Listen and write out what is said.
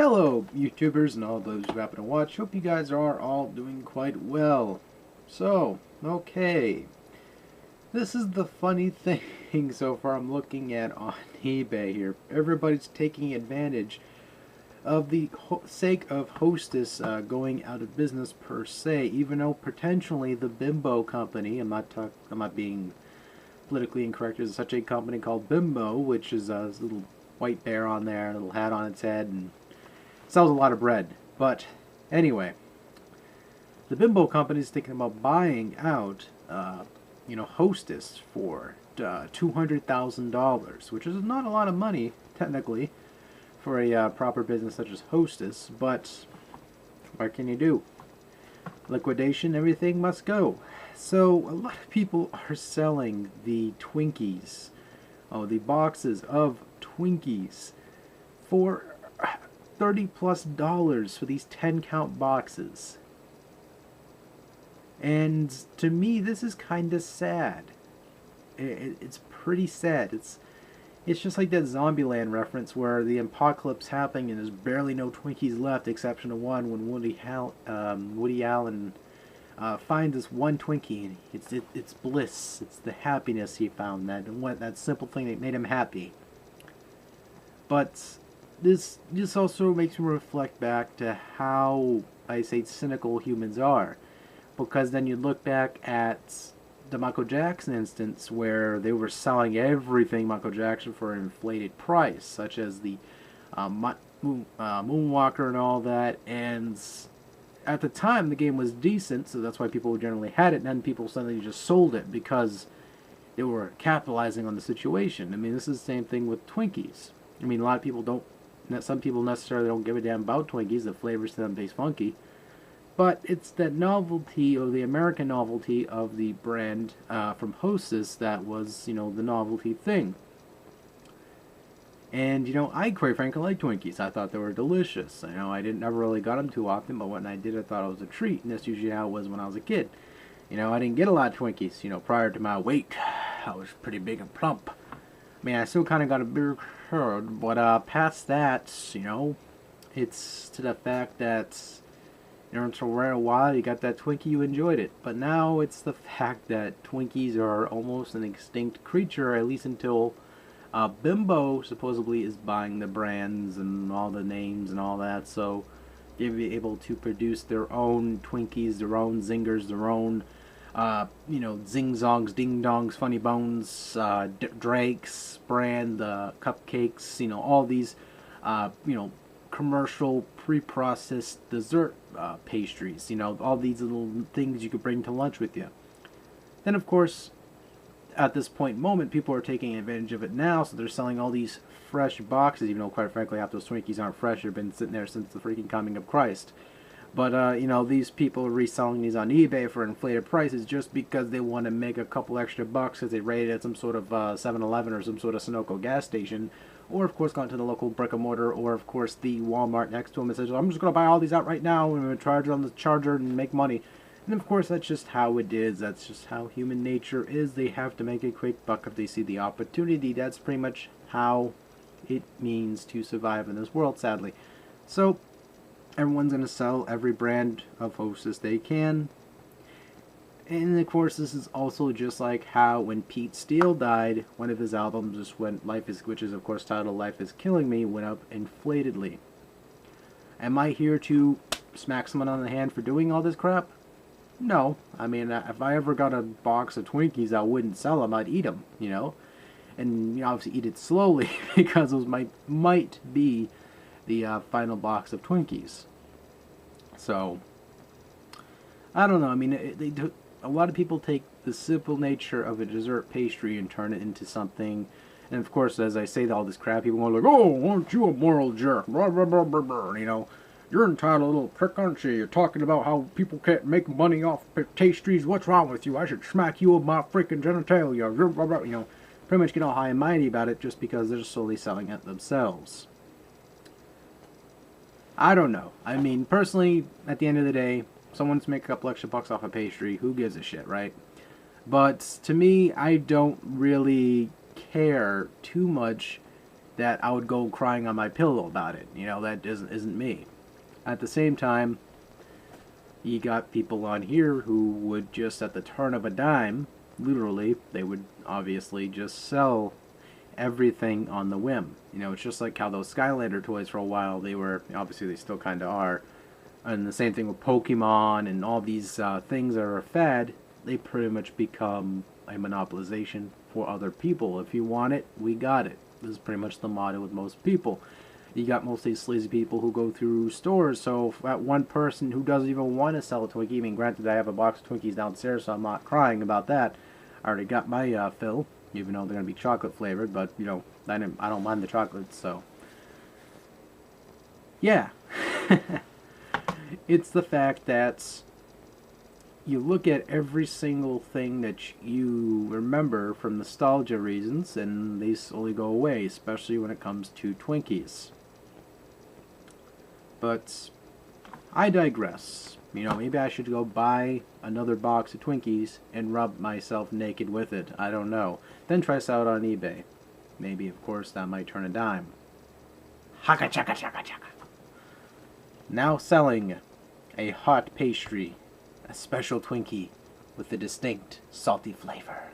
Hello, YouTubers and all those who happen to watch. Hope you guys are all doing quite well. Okay. This is the funny thing so far I'm looking at on eBay here. Everybody's taking advantage of the sake of Hostess going out of business per se, even though potentially the Bimbo company, I'm not being politically incorrect, there's such a company called Bimbo, which is this little white bear on there, a little hat on its head, and sells a lot of bread. But anyway, the Bimbo company is thinking about buying out, Hostess for $200,000, which is not a lot of money technically for a proper business such as Hostess. But what can you do? Liquidation, everything must go. So a lot of people are selling the Twinkies, the boxes of Twinkies, for $30+ for these 10 count boxes. And to me, this is kind of sad. It's pretty sad. It's just like that Zombieland reference where the apocalypse happening and there's barely no Twinkies left, exception of one when Woody Allen finds this one Twinkie, and it's bliss. It's the happiness he found, that simple thing that made him happy. But this also makes me reflect back to how, I say, cynical humans are. Because then you look back at the Michael Jackson instance where they were selling everything Michael Jackson for an inflated price, such as the Moonwalker and all that. And at the time, the game was decent, so that's why people generally had it. And then people suddenly just sold it because they were capitalizing on the situation. I mean, this is the same thing with Twinkies. I mean, a lot of people don't. Some people necessarily don't give a damn about Twinkies. The flavors to them taste funky. But it's that novelty, or the American novelty of the brand from Hostess, that was, the novelty thing. And, I quite frankly like Twinkies. I thought they were delicious. I never really got them too often, but when I did, I thought it was a treat. And that's usually how it was when I was a kid. I didn't get a lot of Twinkies, prior to my weight. I was pretty big and plump. I mean, I still kind of got a bigger herd, but past that, it's to the fact that for a while you got that Twinkie, you enjoyed it. But now it's the fact that Twinkies are almost an extinct creature, at least until Bimbo supposedly is buying the brands and all the names and all that. So they'll be able to produce their own Twinkies, their own Zingers, their own Zing Zongs, Ding Dongs, Funny Bones, Drake's brand, the cupcakes, all these, commercial pre-processed dessert pastries, all these little things you could bring to lunch with you. Then, of course, at this moment, people are taking advantage of it now, so they're selling all these fresh boxes, even though, quite frankly, half those Twinkies aren't fresh. They've been sitting there since the freaking coming of Christ. But, these people are reselling these on eBay for inflated prices just because they want to make a couple extra bucks because they raided at some sort of 7-Eleven or some sort of Sunoco gas station. Or, of course, gone to the local brick and mortar, or, of course, the Walmart next to them and says, I'm just going to buy all these out right now and I'm going to charge it on the charger and make money. And, of course, that's just how it is. That's just how human nature is. They have to make a quick buck if they see the opportunity. That's pretty much how it means to survive in this world, sadly. So everyone's going to sell every brand of Hostess they can. And of course, this is also just like how when Pete Steele died, one of his albums just went, which is of course titled Life Is Killing Me, went up inflatedly. Am I here to smack someone on the hand for doing all this crap? No. I mean, if I ever got a box of Twinkies, I wouldn't sell them. I'd eat them, and obviously eat it slowly because those might be the final box of Twinkies. So I don't know. I mean, a lot of people take the simple nature of a dessert pastry and turn it into something. And of course, as I say all this crap, people are like, "Oh, aren't you a moral jerk? Blah, blah, blah, blah, blah. You're entitled, little prick, aren't you? You're talking about how people can't make money off pastries. What's wrong with you? I should smack you with my freaking genitalia." Blah, blah, blah. Pretty much get all high and mighty about it just because they're solely selling it themselves. I don't know. I mean, personally, at the end of the day, someone's making a couple extra bucks off a pastry. Who gives a shit, right? But to me, I don't really care too much that I would go crying on my pillow about it. You know, that isn't me. At the same time, you got people on here who would just at the turn of a dime, literally, they would obviously just sell everything on the whim. You know, it's just like how those Skylander toys for a while, they were, obviously they still kind of are, and the same thing with Pokemon and all these things that are a fad, they pretty much become a monopolization for other people. If you want it, we got it. This is pretty much the motto with most people. You got most of these sleazy people who go through stores, so that one person who doesn't even want to sell a Twinkie, I mean, granted, I have a box of Twinkies downstairs, so I'm not crying about that. I already got my fill, even though they're going to be chocolate flavored, but, you know, I don't mind the chocolates, so. Yeah. It's the fact that you look at every single thing that you remember from nostalgia reasons, and they slowly go away, especially when it comes to Twinkies. But I digress. You know, maybe I should go buy another box of Twinkies and rub myself naked with it. I don't know. Then try this out on eBay. Maybe, of course, that might turn a dime. Haka chaka chaka chaka. Now selling a hot pastry, a special Twinkie with a distinct salty flavor.